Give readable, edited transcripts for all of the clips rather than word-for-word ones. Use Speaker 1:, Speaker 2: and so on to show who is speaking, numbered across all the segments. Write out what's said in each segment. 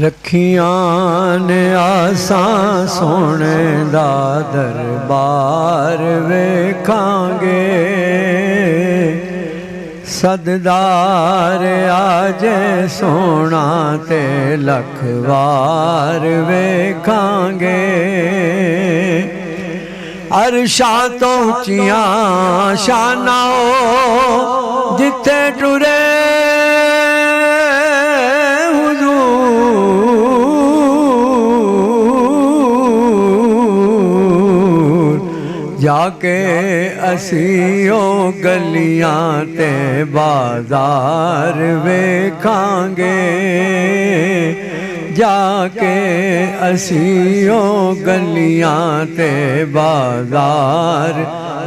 Speaker 1: رکھیاں نے آساں سونے دا دربار ویکھاں گے صددار آجے سونا تے لکھ وار ویکھاں گے عرشاں تو اونچیاں شاناں جتھے ٹرے جا کے اسیو گلیاں تے بازار ویکھاں گے جا کے اسیو گلیاں تے بازار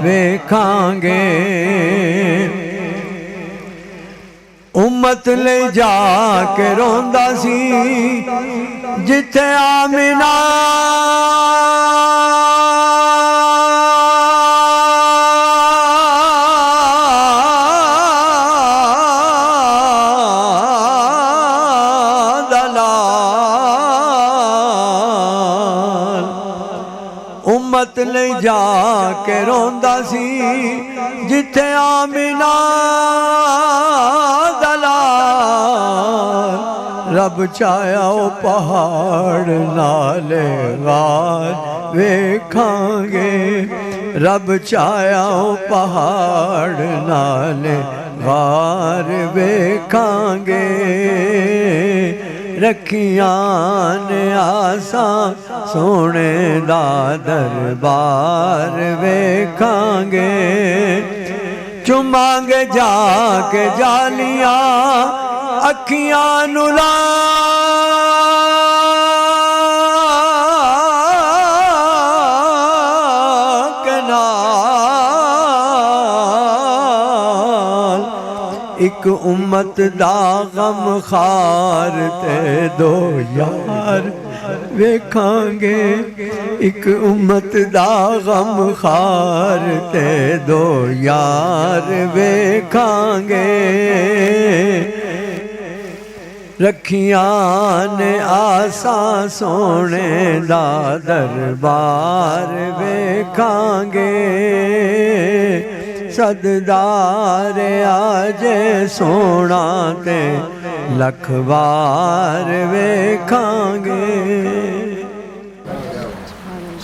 Speaker 1: ویکھاں گے امت لے جا کے روندا سی جتھے آمنہ امت لے جا کے روندا سی جتھے آمنہ دلال رب چاہیا او پہاڑ نالے غار ویکھاں گے رب چاہیا او پہاڑ نالے غار ویکھاں گے رکھیاں نے آساں سونے دا دربار ویکھاں گے چوماں گے جا کے جالیاں اکھیاں نوں لا کے نال ایک امت دا غم خار تے دو یار ویکھاں گے ایک امت دا غم خار تے دو یار ویکھاں گے رکھیاں نے آساں سونے دا دربار ویکھاں گے صددار آجے سونا تے لکھ وار ویکھاں گے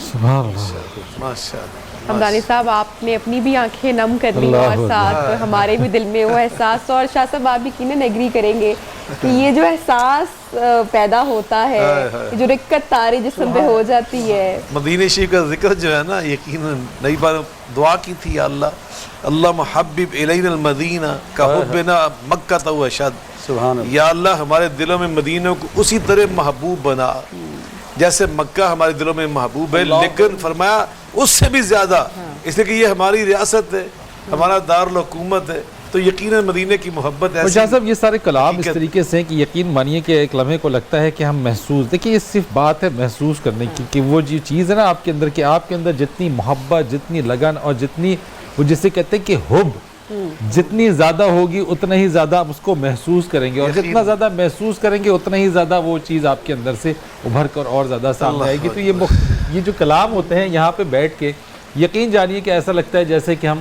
Speaker 2: سبحان اللہ
Speaker 3: حمدانی صاحب آپ نے اپنی بھی آنکھیں نم کر لی اور ساتھ ہمارے بھی دل میں وہ احساس اور شاہ صاحب آپ یقیناً ایگری کریں گے کہ یہ جو احساس پیدا ہوتا ہے جو رقت طاری جسم پہ ہو جاتی ہے
Speaker 4: مدینہ شریف کا ذکر جو ہے نا یقیناً نئی بار دعا کی تھی یا اللہ اللہ محبب الینا المدینہ کا حبنا مکہ تو اشد یا اللہ ہمارے دلوں میں مدینہ کو اسی طرح محبوب بنا جیسے مکہ ہمارے دلوں میں محبوب ہے لیکن فرمایا اس سے بھی زیادہ اس لیے کہ یہ ہماری ریاست ہے ہمارا دارالحکومت ہے تو یقیناً مدینہ کی محبت ایسی
Speaker 2: شاہ صاحب یہ سارے کلام اس طریقے سے ہیں کہ یقین مانیے کہ ایک لمحے کو لگتا ہے کہ ہم محسوس دیکھیں یہ صرف بات ہے محسوس کرنے کی کہ وہ جو چیز ہے نا آپ کے اندر کہ آپ کے اندر جتنی محبت جتنی لگن اور جتنی وہ جسے کہتے ہیں کہ حب جتنی زیادہ ہوگی اتنا ہی زیادہ آپ اس کو محسوس کریں گے اور جتنا زیادہ محسوس کریں گے اتنا ہی زیادہ وہ چیز آپ کے اندر سے ابھر کر اور زیادہ سامنے آئے گی تو یہ جو کلام ہوتے ہیں یہاں پہ بیٹھ کے یقین جانیے کہ ایسا لگتا ہے جیسے کہ ہم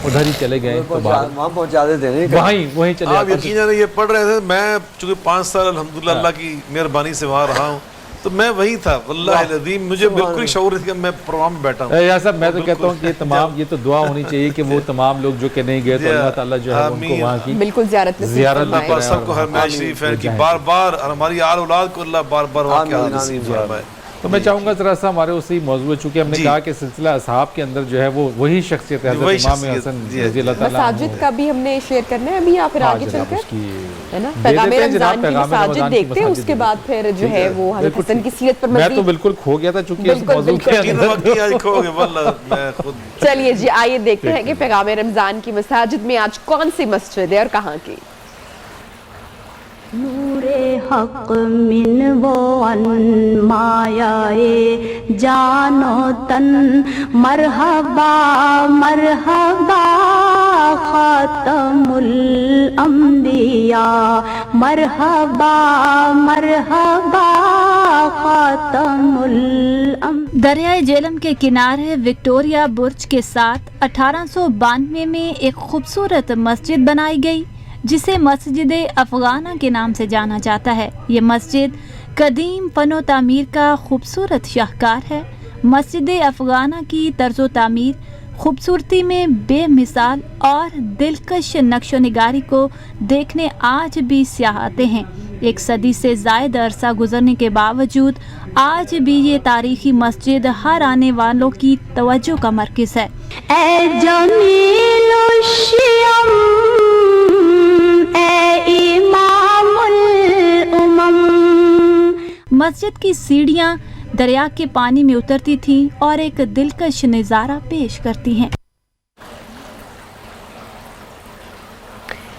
Speaker 2: ادھر ہی چلے گئے
Speaker 1: وہاں پہنچا دیتے ہیں
Speaker 2: وہیں چلے
Speaker 4: آپ یقین جانے یہ پڑھ رہے تھے میں چونکہ 5 سال الحمدللہ اللہ کی مہربانی سے وہاں رہا ہوں تو میں وہی تھا واللہ العظیم مجھے بالکل شعور نہیں تھا کہ میں پروگرام میں بیٹھا ہوں
Speaker 2: یا صاحب میں تو کہتا ہوں کہ تمام یہ تو دعا ہونی چاہیے کہ وہ تمام لوگ جو کہ نہیں گئے تو اللہ تعالیٰ جو ہے ان کو وہاں کی
Speaker 3: بالکل زیارت
Speaker 4: اللہ پاک سب کو حرمین شریف ہے کہ بار بار اور ہماری آل اولاد کو اللہ بار بار واقعہ نصیب فرمائے
Speaker 2: تو میں چاہوں گا ذرا سا ہمارے اسی موضوع چونکہ ہم نے کہا کہ سلسلہ اصحاب کے اندر جو ہے وہ وہی شخصیت ہے حضرت امام حسن رضی اللہ تعالیٰ
Speaker 3: مساجد کا بھی ہم نے شیئر کرنا ہے ابھی یا پھر آگے چل کر ہے نا پیغام رمضان کی مساجد دیکھتے ہیں اس کے بعد پھر جو ہے وہ حضرت حسن کی سیرت پر
Speaker 2: میں تو بالکل کھو گیا تھا چونکہ اس موضوع کے
Speaker 3: اندر چلیے جی آئیے دیکھتے ہیں کہ پیغام رمضان کی مساجد میں آج کون سی مسجد ہے اور کہاں کی نور
Speaker 5: حق من و ان مایائے جان و تن مرحبا مرحبا خاتم الانبیاء مرحبا مرحبا خاتم الانبیاء۔ دریائے جہلم کے کنارے وکٹوریہ برج کے ساتھ 1892 میں ایک خوبصورت مسجد بنائی گئی جسے مسجد افغانہ کے نام سے جانا جاتا ہے۔ یہ مسجد قدیم فن و تعمیر کا خوبصورت شاہکار ہے۔ مسجد افغانہ کی طرز و تعمیر، خوبصورتی میں بے مثال اور دلکش نقش و نگاری کو دیکھنے آج بھی سیاح آتے ہیں۔ ایک صدی سے زائد عرصہ گزرنے کے باوجود آج بھی یہ تاریخی مسجد ہر آنے والوں کی توجہ کا مرکز ہے۔ اے جمیل الشیم اے امام الامم۔ مسجد کی سیڑھیاں دریا کے پانی میں اترتی تھیں اور ایک دلکش نظارہ پیش کرتی ہیں۔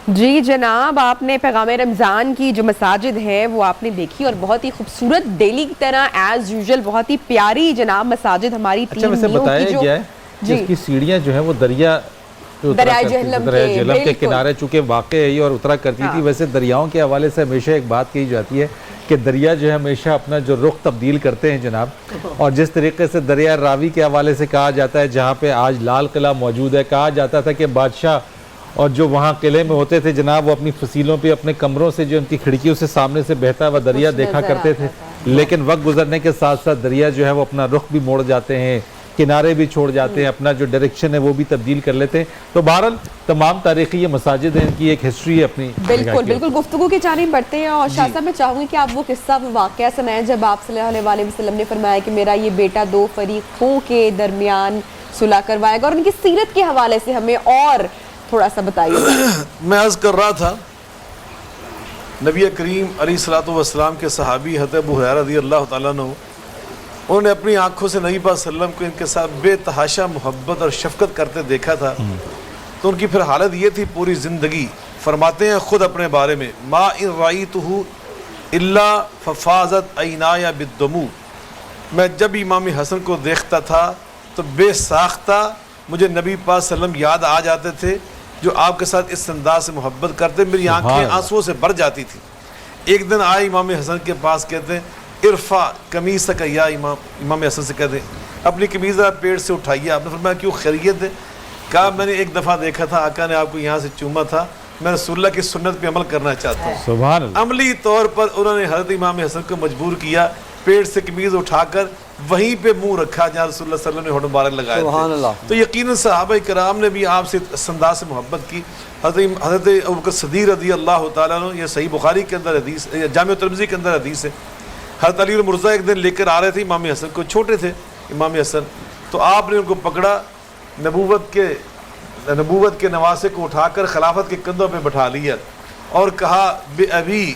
Speaker 3: جی جناب، آپ نے پیغام رمضان کی جو مساجد ہے وہ آپ نے دیکھی، اور بہت ہی خوبصورت ڈیلی کی طرح ایز یوزول بہت ہی پیاری جناب مساجد ہماری
Speaker 2: اچھا ویسے بتایا گیا ہے کہ اس کی سیڑھیاں جو ہیں وہ دریائے جہلم کے کنارے چونکہ واقع ہے اور اترا کرتی تھی۔ ویسے دریاؤں کے حوالے سے ہمیشہ ایک بات کہی جاتی ہے کہ دریا جو ہے ہمیشہ اپنا جو رخ تبدیل کرتے ہیں جناب، اور جس طریقے سے دریا راوی کے حوالے سے کہا جاتا ہے جہاں پہ آج لال قلعہ موجود ہے، کہا جاتا تھا کہ بادشاہ اور جو وہاں قلعے میں ہوتے تھے جناب وہ اپنی فصیلوں پہ اپنے کمروں سے جو ان کی کھڑکیوں سے سامنے سے بہتا ہوا دریا دیکھا کرتے تھے، لیکن وقت گزرنے کے ساتھ ساتھ دریا جو ہے وہ اپنا رخ بھی موڑ جاتے ہیں، کنارے بھی چھوڑ جاتے ہیں، اپنا جو ڈائریکشن ہے وہ بھی تبدیل کر لیتے ہیں۔ تو بہرحال تمام تاریخی یہ مساجد ہیں، ان کی ایک ہسٹری ہے اپنی۔
Speaker 3: بالکل بالکل، گفتگو کی جانب بڑھتے ہیں، اور شاہ صاحب میں چاہوں گی کہ آپ وہ قصہ وہ واقعہ سنائیں جب آپ صلی اللہ علیہ وسلم نے فرمایا کہ میرا یہ بیٹا دو فریقوں کے درمیان صلح کروائے گا، اور ان کی سیرت کے حوالے سے ہمیں اور تھوڑا سا بتائیے۔
Speaker 4: میں عرض کر رہا تھا نبی کریم علیہ الصلوۃ والسلام کے صحابی حضرت ابو ہریرہ رضی اللہ تعالیٰ عنہ، انہوں نے اپنی آنکھوں سے نبی پاک صلی اللہ علیہ وسلم کو ان کے ساتھ بے تحاشا محبت اور شفقت کرتے دیکھا تھا، تو ان کی پھر حالت یہ تھی پوری زندگی۔ فرماتے ہیں خود اپنے بارے میں، ما ان رأیتہ الا ففاضت عینایا بالدموع، میں جب امام حسن کو دیکھتا تھا تو بے ساختہ مجھے نبی پاک صلی اللہ علیہ وسلم یاد آ جاتے تھے جو آپ کے ساتھ اس انداز سے محبت کرتے، میری آنکھیں آنسوؤں سے بھر جاتی تھی۔ ایک دن آئے امام حسن کے پاس، کہتے ہیں ارفع قمیصک یا امام حسن سے کہتے ہیں اپنی قمیض ذرا پیڑ سے اٹھائیے۔ آپ نے فرمایا کیوں، خیریت ہے؟ کہا میں نے ایک دفعہ دیکھا تھا آقا نے آپ کو یہاں سے چوما تھا، میں رسول اللہ کی سنت پہ عمل کرنا چاہتا ہوں۔
Speaker 2: سبحان اللہ۔
Speaker 4: عملی طور پر انہوں نے حضرت امام حسن کو مجبور کیا، پیڑ سے قمیض اٹھا کر وہیں پہ منہ رکھا جہاں رسول اللہ صلی اللہ علیہ وسلم نے ہونٹ مبارک لگائے تھے۔ تو یقیناً صحابہ کرام نے بھی آپ سے اس انداز سے محبت کی۔ حضرت ابوبکر صدیق رضی اللہ تعالیٰ عنہ، یہ صحیح بخاری کے اندر حدیث، جامع ترمذی کے اندر حدیث ہے، حضرت علی المرضیٰ ایک دن لے کر آ رہے تھے امام حسن کو، چھوٹے تھے امام حسن، تو آپ نے ان کو پکڑا، نبوت کے نواسے کو اٹھا کر خلافت کے کندھوں پہ بٹھا لیا اور کہا بے ابی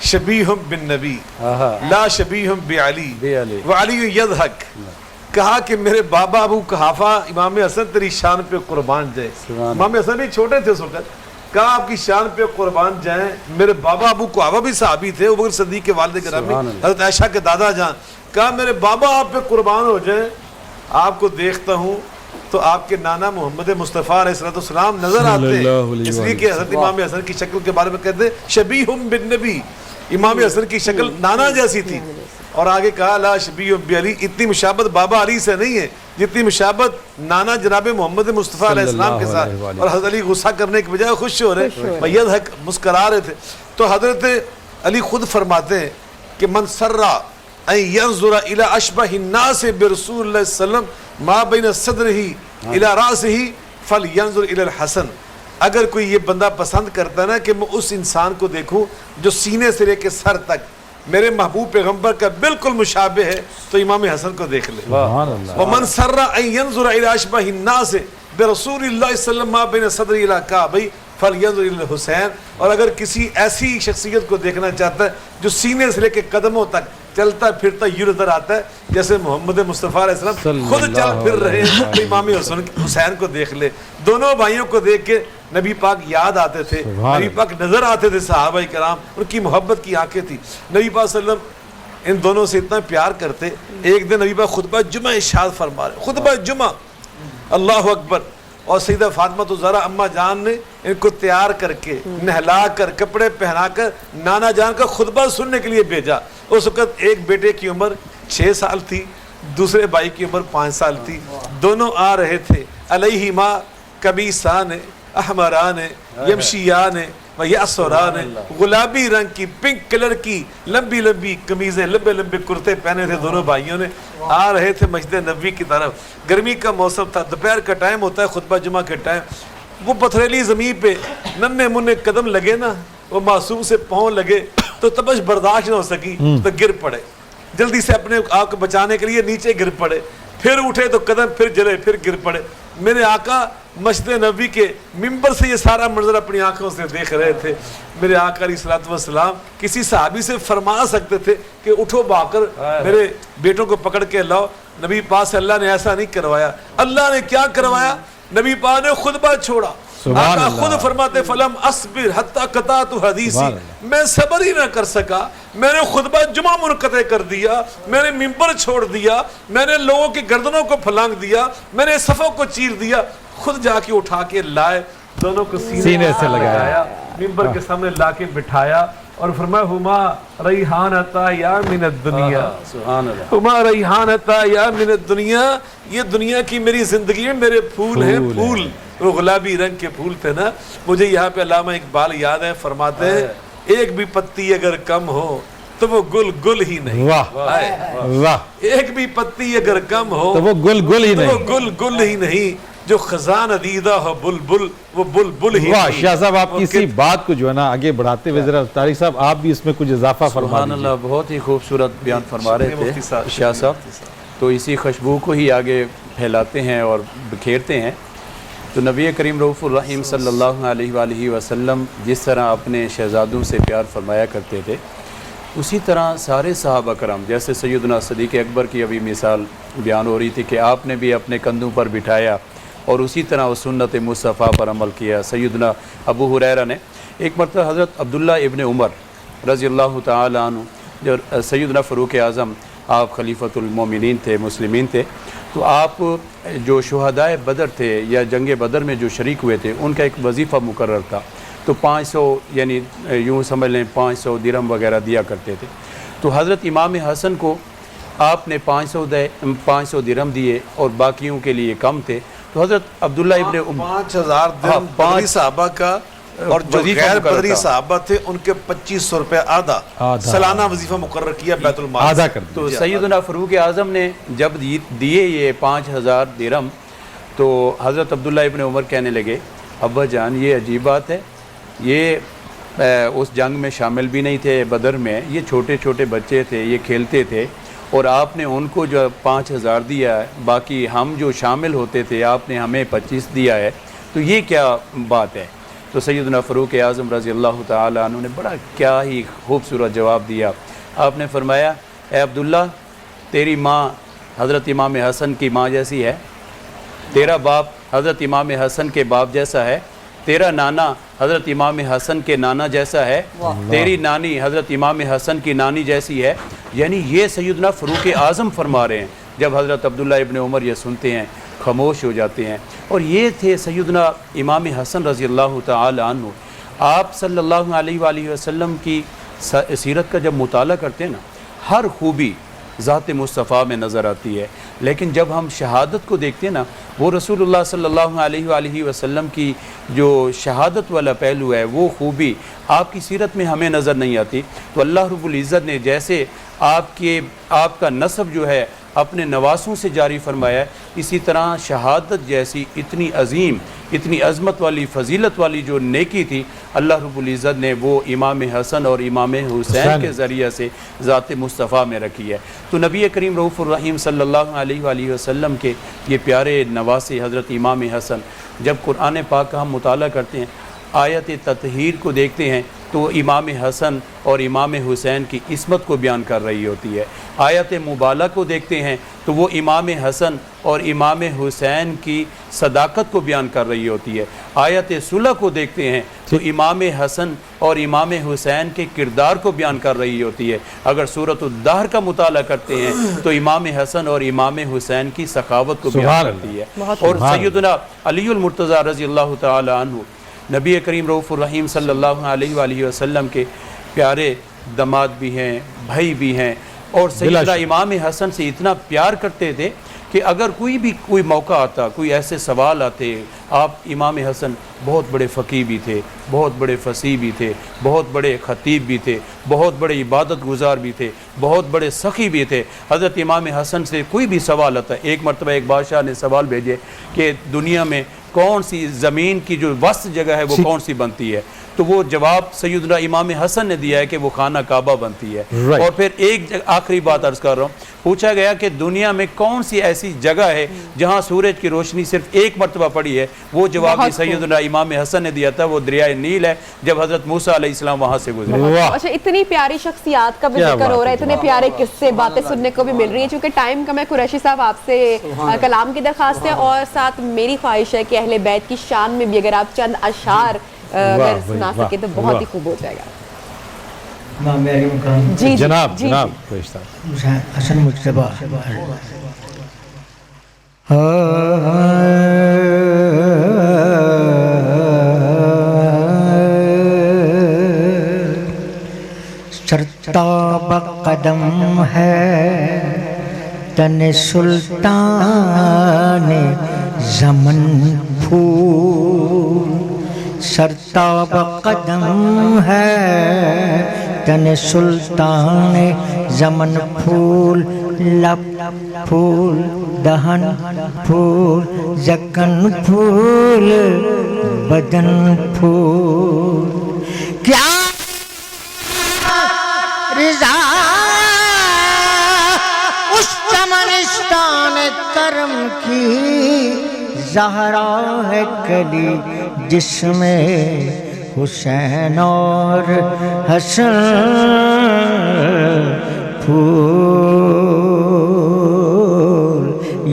Speaker 4: شبیہ بن نبی لا شبیہ بعلی وعلی یضحک، کہا کہ میرے بابا ابو قحافہ امام حسن تیری شان پہ قربان جائے۔ امام حسن بھی چھوٹے تھے اس وقت، کہا آپ کی شان پہ قربان جائیں، میرے بابا ابو قحافہ بھی صحابی تھے، ابوبکر صدیق کے والد گرامی حضرت عائشہ کے دادا جان، کہا میرے بابا آپ پہ قربان ہو جائیں، آپ کو دیکھتا ہوں تو آپ کے نانا محمد مصطفیٰ علیہ السلام نظر آتے ہیں، اس لیے کہ حضرت امام حسن کی شکل کے بارے میں کہتے ہیں شبیہ بن نبی، امام حسن کی شکل نانا جیسی تھی، اور آگے کہا لا شبیہ بعلی، اتنی مشابت بابا علی سے نہیں ہے جتنی مشابت نانا جناب محمد مصطفیٰ علیہ السلام کے ساتھ۔ اور حضرت علی غصہ کرنے کے بجائے خوش ہو رہے، یضحک مسکرا رہے تھے۔ تو حضرت علی خود فرماتے ہیں کہ من سرّ ان ينظر الى اشبہ الناس برسول اللہ صلی اللہ علیہ وسلم ما بین صدرہ الى راسہ فلینظر الى الحسن، اگر کوئی یہ بندہ پسند کرتا ہے نا کہ میں اس انسان کو دیکھوں جو سینے سے لے کے سر تک میرے محبوب پیغمبر کا بالکل مشابہ ہے، تو امام حسن کو دیکھ لے۔ ومن سرّ ان ينظر الى اشبہ الناس برسول اللہ صلی اللہ علیہ وسلم ما بین صدرہ الى کعبہ فلینظر الی الحسین، اور اگر کسی ایسی شخصیت کو دیکھنا چاہتا ہے جو سینے سے لے کے قدموں تک چلتا پھرتا یوں نظر آتا ہے جیسے محمد مصطفیٰ علیہ السلام خود چل پھر رہے ہیں، تو امام حسین کو دیکھ لے۔ دونوں بھائیوں کو دیکھ کے نبی پاک یاد آتے تھے، نبی پاک نظر آتے تھے صحابہ کرام، ان کی محبت کی آنکھیں تھی. نبی پاک صلی اللہ علیہ وسلم ان دونوں سے اتنا پیار کرتے. ایک دن نبی پاک خطبہ جمعہ ارشاد فرما رہے، خطبہ جمعہ، اللہ اکبر. اور سیدہ فاطمہ زہرا اماں جان نے ان کو تیار کر کے نہلا کر کپڑے پہنا کر نانا جان کا خطبہ سننے کے لیے بھیجا. اس وقت ایک بیٹے کی عمر 6 سال تھی، دوسرے بھائی کی عمر 5 سال تھی. دونوں آ رہے تھے. علیہما قمیصان احمران یمشیان و یأسران، گلابی رنگ کی پنک کلر کی لمبی لمبی قمیضیں، لمبے لمبے کرتے پہنے تھے دونوں بھائیوں نے. آ رہے تھے مسجد نبوی کی طرف. گرمی کا موسم تھا، دوپہر کا ٹائم ہوتا ہے خطبہ جمعہ کے ٹائم. وہ پتھریلی زمین پہ ننھے منھے قدم لگے نا، وہ معصوم سے پاؤں لگے تو تپش برداشت نہ ہو سکی تو گر پڑے. جلدی سے اپنے آپ کو بچانے کے لیے نیچے گر پڑے. پھر اٹھے تو قدم پھر جلے، پھر گر پڑے. میرے آقا مسجد نبوی کے ممبر سے یہ سارا منظر اپنی آنکھوں سے دیکھ رہے تھے. میرے آقا علیہ الصلوۃ والسلام کسی صحابی سے فرما سکتے تھے کہ اٹھو بھاگ کر میرے بیٹوں کو پکڑ کے لاؤ. نبی پاک سے اللہ نے ایسا نہیں کروایا. اللہ نے کیا کروایا؟ نبی پاک نے خطبہ چھوڑا. آقا خود فرماتے فلم اصبر حتی قطعت حدیثی، میں صبر ہی نہ کر سکا، میں نے خطبہ جمعہ منقطع کر دیا، میں نے ممبر چھوڑ دیا، میں نے لوگوں کی گردنوں کو پھلانگ دیا، میں نے صفوں کو چیر دیا. خود جا کے اٹھا کے لائے، دونوں کو سینے سے لگایا، ممبر کے سامنے لا کے بٹھایا اور فرمایا ہما ریحانتا یا من الدنیا، ہما ریحانتا یا من الدنیا، یہ دنیا کی میری زندگی میں میرے پھول ہیں. پھول وہ گلابی رنگ کے پھول تھے نا. مجھے یہاں پہ علامہ اقبال یاد ہے، فرماتے ہیں ایک بھی پتی اگر کم ہو تو وہ گل گل ہی نہیں.
Speaker 2: واہ،
Speaker 4: ایک بھی پتی اگر کم ہو
Speaker 2: تو وہ گل گل ہی نہیں،
Speaker 4: وہ گل گل ہی نہیں. جو خزان دیدہ ہو بلبل وہ بلبل ہی.
Speaker 2: واہ شاہ صاحب، آپ کی اسی بات کو جو ہے نا آگے بڑھاتے ہوئے ذرا طارق صاحب آپ بھی اس میں کچھ اضافہ فرما
Speaker 6: سبحان اللہ. بہت ہی خوبصورت بیان فرما رہے تھے شاہ صاحب. تو اسی خوشبو کو ہی آگے پھیلاتے ہیں اور بکھیرتے ہیں. تو نبی کریم رؤوف الرحیم صلی اللہ علیہ وآلہ وسلم جس طرح اپنے شہزادوں سے پیار فرمایا کرتے تھے، اسی طرح سارے صحابہ کرام، جیسے سیدنا صدیق اکبر کی ابھی مثال بیان ہو رہی تھی کہ آپ نے بھی اپنے کندھوں پر بٹھایا اور اسی طرح اس سنت مصطفیٰ پر عمل کیا. سیدنا ابو ہریرہ نے ایک مرتبہ حضرت عبداللہ ابن عمر رضی اللہ تعالی عنہ، جو سیدنا فاروق اعظم، آپ خلیفۃ المومنین تھے، مسلمین تھے، تو آپ جو شہدائے بدر تھے یا جنگ بدر میں جو شریک ہوئے تھے ان کا ایک وظیفہ مقرر تھا. تو 500 یعنی یوں سمجھ لیں 500 درہم وغیرہ دیا کرتے تھے. تو حضرت امام حسن کو آپ نے 500 درہم دیے اور باقیوں کے لیے کم تھے. تو حضرت عبداللہ ابن
Speaker 4: 5000 درہم بدری صحابہ کا، اور جو غیر بدری صحابہ تھے ان کے 2500 روپے آدھا سالانہ وظیفہ مقرر کیا بیت المال
Speaker 2: آدھا کر دیا.
Speaker 6: تو سیدنا فاروق اعظم نے جب دیے یہ 5000 درہم، تو حضرت عبداللہ ابن عمر کہنے لگے ابا جان یہ عجیب بات ہے، یہ اس جنگ میں شامل بھی نہیں تھے بدر میں، یہ چھوٹے چھوٹے بچے تھے، یہ کھیلتے تھے، اور آپ نے ان کو جو 5000 دیا ہے، باقی ہم جو شامل ہوتے تھے آپ نے ہمیں 25 دیا ہے، تو یہ کیا بات ہے؟ تو سیدنا فاروق اعظم رضی اللہ تعالی عنہ نے بڑا کیا ہی خوبصورت جواب دیا. آپ نے فرمایا اے عبداللہ، تیری ماں حضرت امام حسن کی ماں جیسی ہے، تیرا باپ حضرت امام حسن کے باپ جیسا ہے، تیرا نانا حضرت امام حسن کے نانا جیسا ہے، تیری نانی حضرت امام حسن کی نانی جیسی ہے. یعنی یہ سیدنا فاروق اعظم فرما رہے ہیں. جب حضرت عبداللہ ابن عمر یہ سنتے ہیں خاموش ہو جاتے ہیں. اور یہ تھے سیدنا امام حسن رضی اللہ تعالی عنہ. آپ صلی اللہ علیہ وآلہ وسلم کی سیرت کا جب مطالعہ کرتے ہیں نا، ہر خوبی ذات مصطفیٰ میں نظر آتی ہے، لیکن جب ہم شہادت کو دیکھتے ہیں نا، وہ رسول اللہ صلی اللہ علیہ وآلہ وسلم کی جو شہادت والا پہلو ہے، وہ خوبی آپ کی سیرت میں ہمیں نظر نہیں آتی. تو اللہ رب العزت نے جیسے آپ کا نسب جو ہے اپنے نواسوں سے جاری فرمایا ہے، اسی طرح شہادت جیسی اتنی عظیم، اتنی عظمت والی، فضیلت والی جو نیکی تھی، اللہ رب العزت نے وہ امام حسن اور امام حسین کے ذریعہ سے ذات مصطفیٰ میں رکھی ہے. تو نبی کریم رؤوف الرحیم صلی اللہ علیہ وآلہ وسلم کے یہ پیارے نواسے حضرت امام حسن، جب قرآن پاک کا ہم مطالعہ کرتے ہیں، آیت تطہیر کو دیکھتے ہیں تو امام حسن اور امام حسین کی عصمت کو بیان کر رہی ہوتی ہے۔ آیت مبالہ کو دیکھتے ہیں تو وہ امام حسن اور امام حسین کی صداقت کو بیان کر رہی ہوتی ہے۔ آیت صلح کو دیکھتے ہیں تو امام حسن اور امام حسین کے کردار کو بیان کر رہی ہوتی ہے۔ اگر سورۃ الدہر کا مطالعہ کرتے ہیں تو امام حسن اور امام حسین کی سخاوت کو بیان کرتی ہے۔ اور سیدنا علی المرتضیٰ رضی اللہ تعالی عنہ نبی کریم رؤوف الرحیم صلی اللہ علیہ وآلہ وسلم کے پیارے داماد بھی ہیں، بھائی بھی ہیں، اور سیدنا امام حسن سے اتنا پیار کرتے تھے کہ اگر کوئی موقع آتا، کوئی ایسے سوال آتے، آپ امام حسن بہت بڑے فقیہ بھی تھے، بہت بڑے فصیح بھی تھے، بہت بڑے خطیب بھی تھے، بہت بڑے عبادت گزار بھی تھے، بہت بڑے سخی بھی تھے۔ حضرت امام حسن سے کوئی بھی سوال آتا، ایک مرتبہ ایک بادشاہ نے سوال بھیجے کہ دنیا میں کون سی زمین کی جو وسط جگہ ہے وہ کون سی بنتی ہے، تو وہ جواب سیدنا امام حسن نے دیا ہے کہ وہ خانہ کعبہ بنتی ہے۔ اور پھر ایک آخری بات عرض کر رہا ہوں، پوچھا گیا کہ دنیا میں کون سی ایسی جگہ ہے جہاں سورج کی روشنی صرف ایک مرتبہ پڑی ہے، وہ جواب بھی سیدنا امام حسن نے دیا تھا، وہ دریائے نیل ہے، جب حضرت موسیٰ علیہ السلام وہاں سے گزرے۔
Speaker 3: اچھا، اتنی پیاری شخصیات کا بھی ذکر ہو رہا ہے، اتنے پیارے قصے باتیں سننے کو بھی مل رہی ہیں۔ چونکہ ٹائم کم ہے، قریشی صاحب آپ سے کلام کی درخواست ہے، اور ساتھ میری خواہش ہے کہ اہل بیت کی شان میں بھی اگر آپ چند اشعار اگر سنا سکے تو بہت ہی خوب ہو جائے گا۔ جی
Speaker 2: جناب
Speaker 1: حسن مجتبیٰ سرتاب قدم ہے تن سلطان زمن پھول، سرتاب قدم ہے تن سلطان زمن پھول، لب پھول دہن پھول زکن پھول بدن پھول، کیا رضا اس چمنستان کرم کی، زہرا ہے کلی جس میں حسین اور حسن پھول،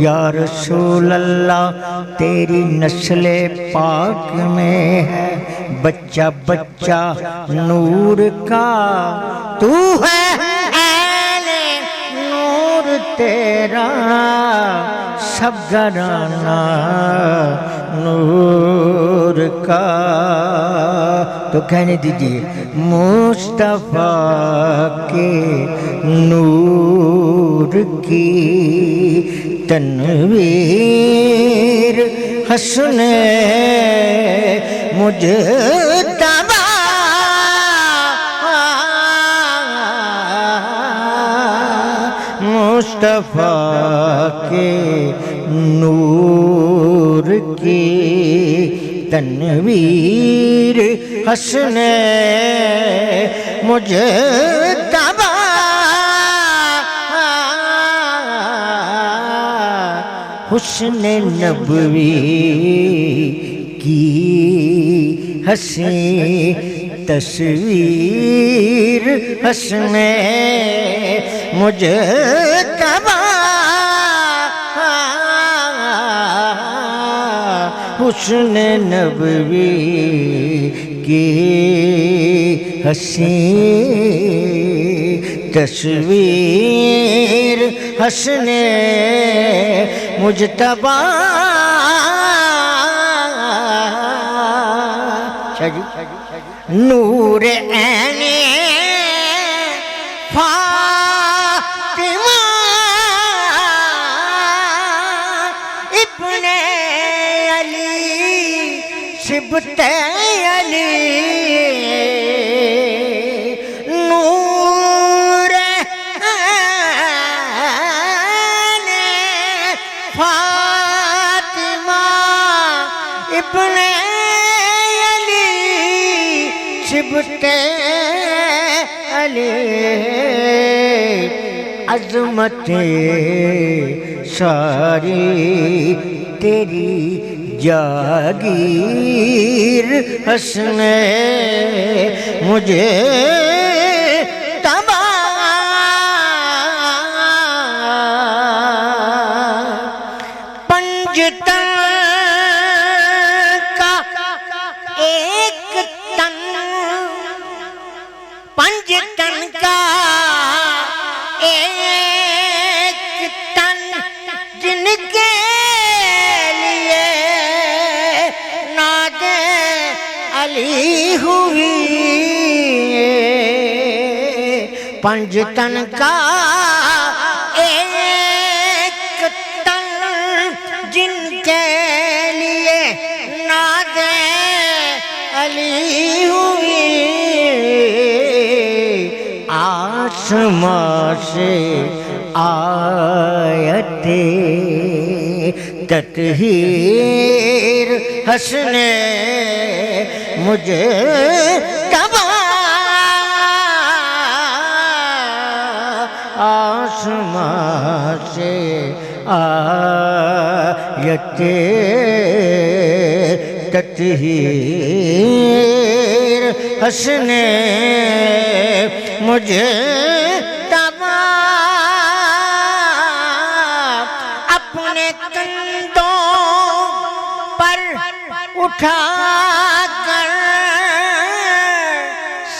Speaker 1: یا رسول اللہ تیری نسل پاک میں ہے بچہ بچہ نور کا، تو ہے اہل نور تیرا سب گھرانہ نور کا، تو کہنے دیجئے مصطفیٰ کے نور کی تنویر حسن مجتبیٰ، مصطفیٰ کے نور کی تنویر حسن مجتبیٰ، حسن نبوی کی حسین تصویر حسن مجتبیٰ، حسن نبوی کی حسین تصویر حسن مجتبیٰ، نور عین فاطمہ ابن علی صبت علی، نور عین فاطمہ ابن صبت علی، عظمت ساری تیری
Speaker 7: جاگیر حسن مجھے پنجتن کا ایک تن، پنجتن کا ایک تن جن کے لیے ناد علی ہوئی، پنجتن کا ایک تن جن کے لیے ناد علی ہوئی، آسمان سے آیت تطہیر حسن مجھے آسمان سے آیت تطہیر حسن مجھے اپنے کندھوں پر اٹھا کر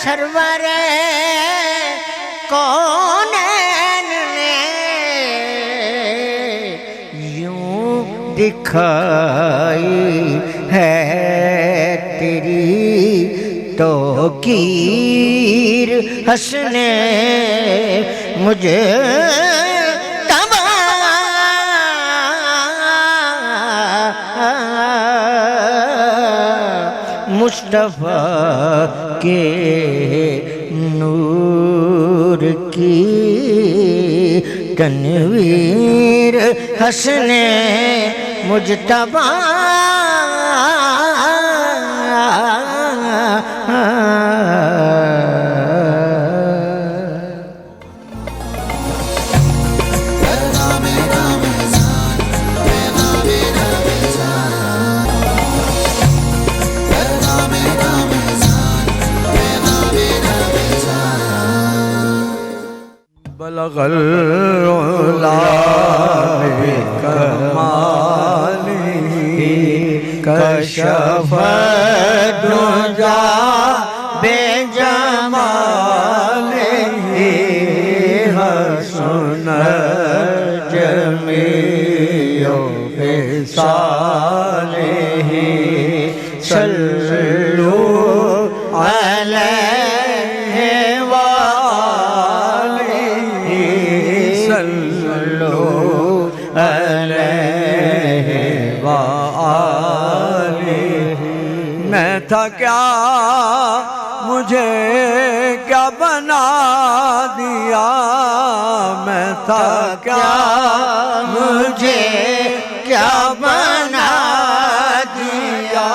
Speaker 7: سرور کونین نے یوں دکھائی ہے تیری توقیر حسن مجھے مصطفیٰ کے نور کی تنویر حسن مجتبی
Speaker 1: بلغ العلا بکمالہ کشف الدجا بجمالہ حسن جمیع خصالہ صلو علیہ وآلہ صلو علیہ وآلہ۔ میں تھا کیا مجھے کیا بنا دیا، میں تھا کیا مجھے کیا بنا دیا،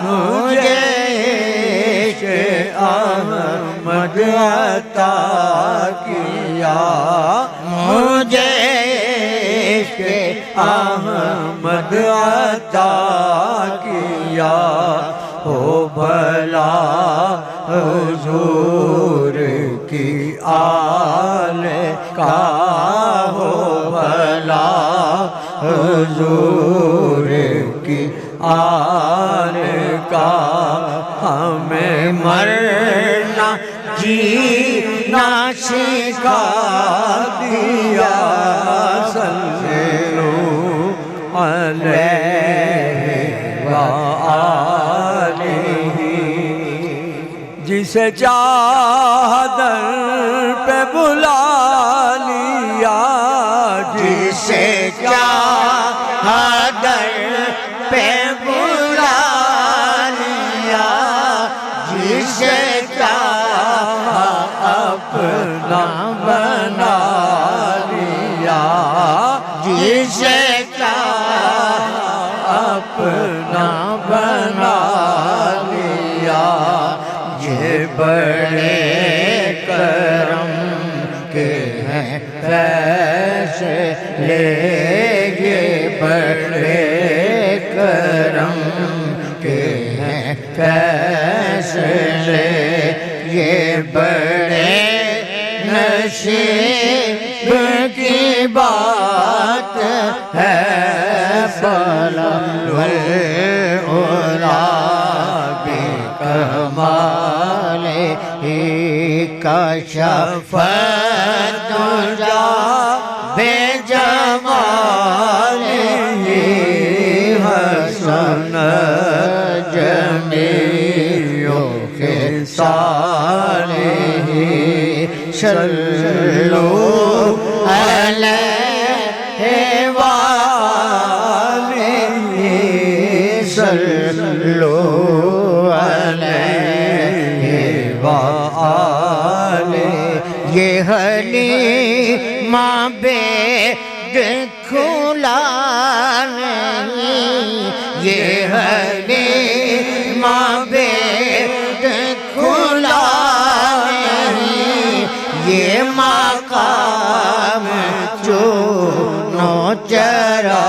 Speaker 1: مجھے عشق احمد عطا کیا، مجھے عشق احمد عطا کیا۔ ہو بھلا حضور کی آل کا، ہو بھلا حضور کی آل کا، ہمیں مرنا جینا سکھا دیا، صلو علیہ وآلہ۔ جسے چاہ در پہ بلا لیا، جسے چاہ در پہ بلا لیا، جسے چاہ اپنا بنا لیا، جسے چاہ اپنا بنا لیا۔ یہ بڑے کرم کے ہیں فیصلے، یہ بڑے کرم
Speaker 7: کیسے یہ بڑے نصیب کی بات ہے فلا والعلا بکمال ہی کشف الدجا بجمال ہی حسن جمیع خصالہ صلو علیہ وآلہ صلو علیہ وآلہ یہ حلیمہ بید کھلا نہیں یہ حلیمہ بید کھلا نہیں یہ مقام چونو چرا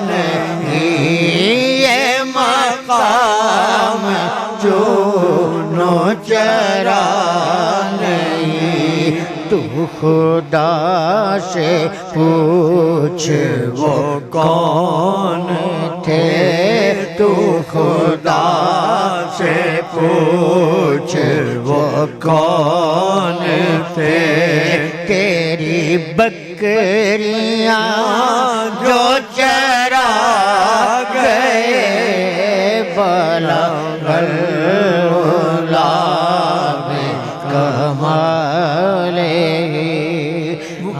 Speaker 7: نہیں یہ مقام چونو چرا نہیں تو خدا سے پوچھ وہ کون تھے تو خدا سے پوچھ وہ کون تھے تیری بکریاں جو چرا گئے بلا العلا بکمال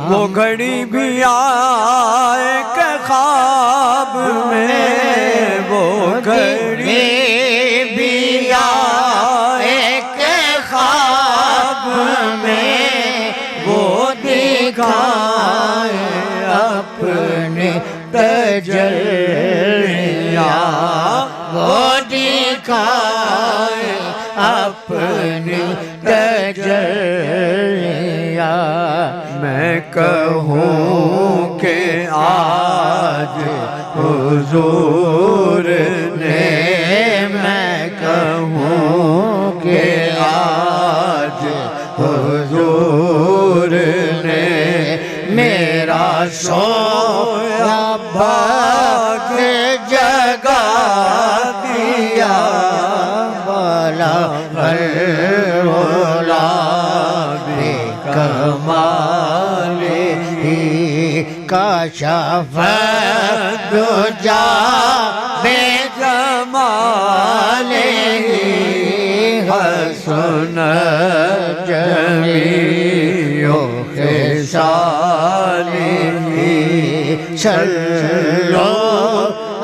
Speaker 1: وہ گھڑی بھی آئے کہ خواب میں وہ گھڑی
Speaker 7: بھی آئے کہ خواب میں وہ دکھائے اپنے تجلیاں وہ دکھائے اپنی تجلیاں
Speaker 1: میں کہوں کہ آج حضور نے
Speaker 7: میں کہوں کہ آج حضور نے میرا سویا بھاگ جگا دیا بلا العلا بکمال ہی کشف الدجا بجمال ہی حسن جمیع خصالہ صلو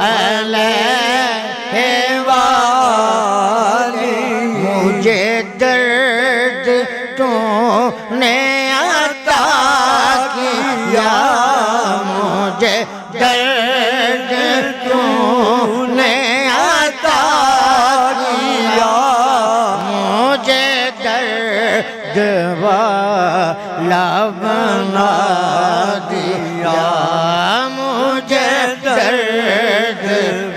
Speaker 7: علیہ وآلہ مجھے درد تو نے عطا کیا مجھے درد تو نے عطا کیا مجھے درد والا بنا دیا مجھے درد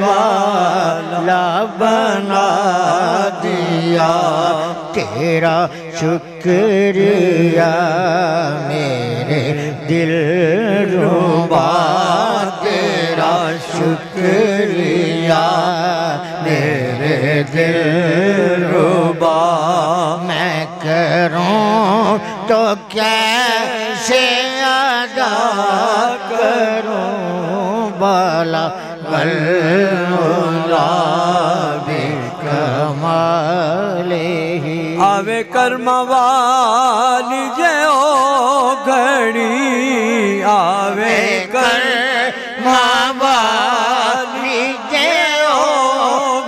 Speaker 7: والا بنا دیا تیرا شکریہ میرے دل ربا تیرا شکریہ میرے دل ربا میں کروں تو کیسے ادا کروں بالا العلا بکمال ہی
Speaker 1: آوے کرم والی جو گھڑی آوے
Speaker 7: کرم والی جو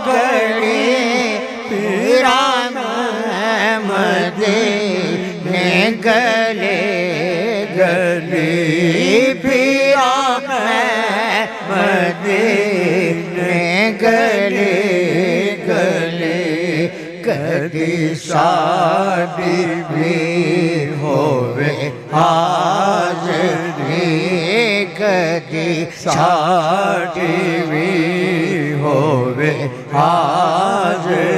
Speaker 7: گھڑی پیران مدینے گلے گلے پیران مدینے گلے گلے کدی شادی بھی ہوئے حاضری کدی شادی بھی ہوئے حاضری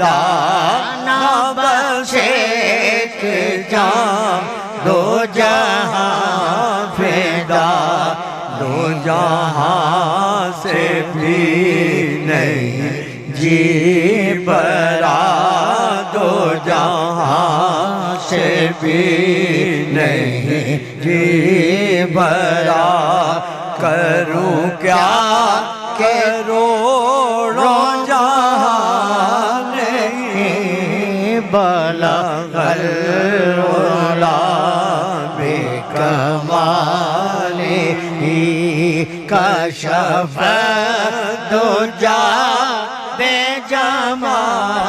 Speaker 7: فدا نہ بس ایک جام دو جہاں فدا
Speaker 1: دو جہاں سے بھی نہیں جی برا دو جہاں سے بھی نہیں جی برا کروں کیا کروڑوں جہاں نہیں بلغ العلا بکمالہ کشف الدجا بے جمالہ